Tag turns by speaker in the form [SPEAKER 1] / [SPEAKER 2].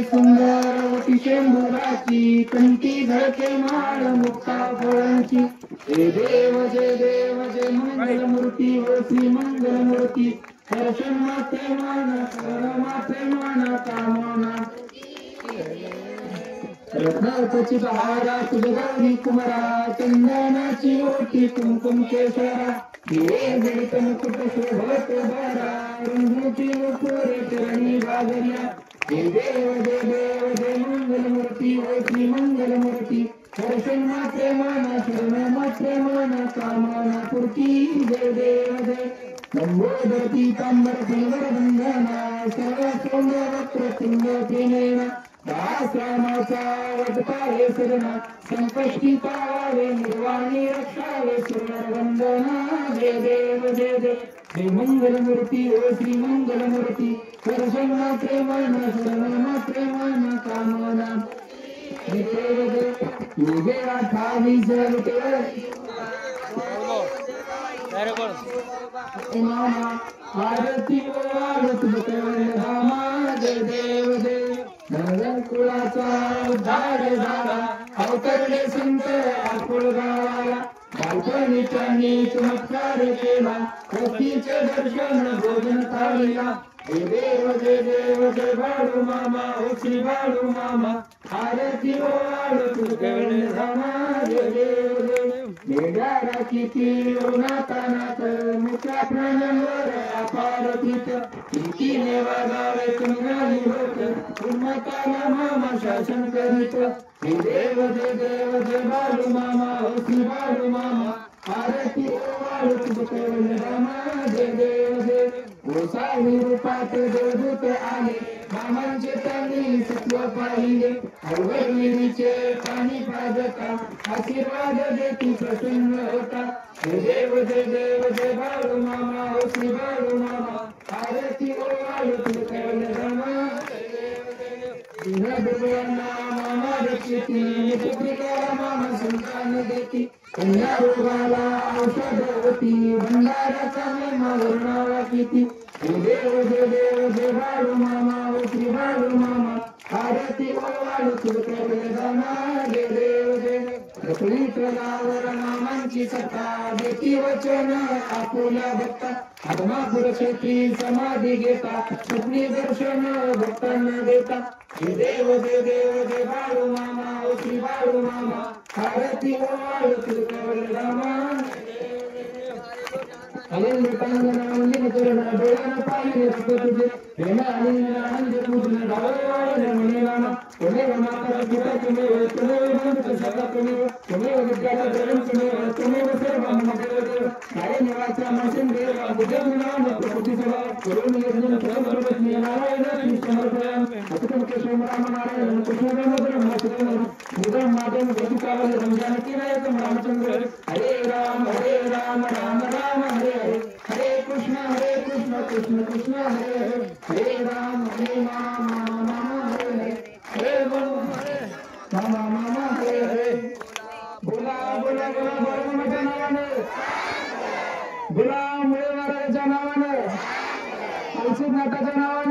[SPEAKER 1] सुंदर शेंबुराची कंठी झळके माळ मुक्ता फळांची जय देव जय देव जय मंगलमूर्ती व श्री मंगलमूर्ती दर्शन माते मान सर्व माते मान कामना रत्नाची बहारा तुझ गौरी कुमारा चंदनाची ओटी कुंकुम केशरा हे गणित मुकुट शोभत बारा रंगूची मुकुरे चरणी बाजल्या जय देव जय मंगलमूर्ती व श्री मंगलमूर्ती दर्शन मात्रे माना शरण मात्रे माना कामना पूर्ती जय देव जय लंबोदरती तांबर फुलवर बंधना सर्व सौंदर्य वक्र तुंग प्रेमेना दासरामाचा वटपाहे सदना संकष्टी पावावे निर्वाणी रक्षावे सुंदर वंदना जय देव जय मंगलमूर्ती ओ श्री मंगलमूर्ती दर्शन मात्रे माना शरण मात्रे माना कामना जय देव युगे 28 मामा आरती आरती रामा जय देव नगर कुळाचा उद्धार झाला अवतरले संत आकुळ गावाला बालपणी त्यांनी चमत्कार केला पतीचे दर्शन भोजन थाळीला जय देव जय बाळू मामा ओ श्री बाळू मामा आरती आरती रामा जय देव मेघारा किती नातानात मुख्या प्राण्यांवर अपार प्रीत प्रीतीने वागावे कंगाली होत उन्मताला मामा शासन करीत जय देव जय बाळू मामा ओ श्री बाळू मामा आरती रामा जय देव गोसावी रूपात देवदूत आले मामांचे त्यांनी सत्व पाहिले अवघडविरीचे पाणी पाजता आशीर्वाद देती प्रसन्न होता जय देव जय बाळू मामा ओ श्री बाळू मामा आरती रामा मामा रक्षिती मामा संतान देती कन्या रोगाला औषध होती भंडाराचा महिमा वर्णावा किती जय देव जय बाळू मामा ओ श्री बाळू मामा आरती रामा जय देव रखडी तलावर मामांची सत्ता देती वचन आपुल्या भक्ता आत्मापुर क्षेत्री समाधी घेता स्वप्नी दर्शन भक्तांना देता जय देव जय बाळू मामा ओ श्री बाळू मामा आरती रामा आनंद पांगना करण डोळ्यानं पाहिजे तुझे प्रेम आनंद पूर्ण डावळे म्हणे रामा तुम्ही माता पिता तुम्ही सदा तुम्ही विद्याला प्रेम तुम्ही सर्व मंगल काय निवाचा मासन देव बुद्धम नाम प्रकृती सभा करुण यज्ञ सर्वज्ञ नारायण श्री समर्पयाम अतुल केशव राम नारायण कृष्ण ब्रह्म निगम माधव गतिकाल रमजानती नायक रामचंद्र हरे राम राम राम हरे हरे कृष्ण कृष्ण हरे हरे राम राम हरे हरे मामा हरे बोला बाळूमामाच्या नावाने बोला मुळे महाराजांच्या नावाने नाथाच्या नावाने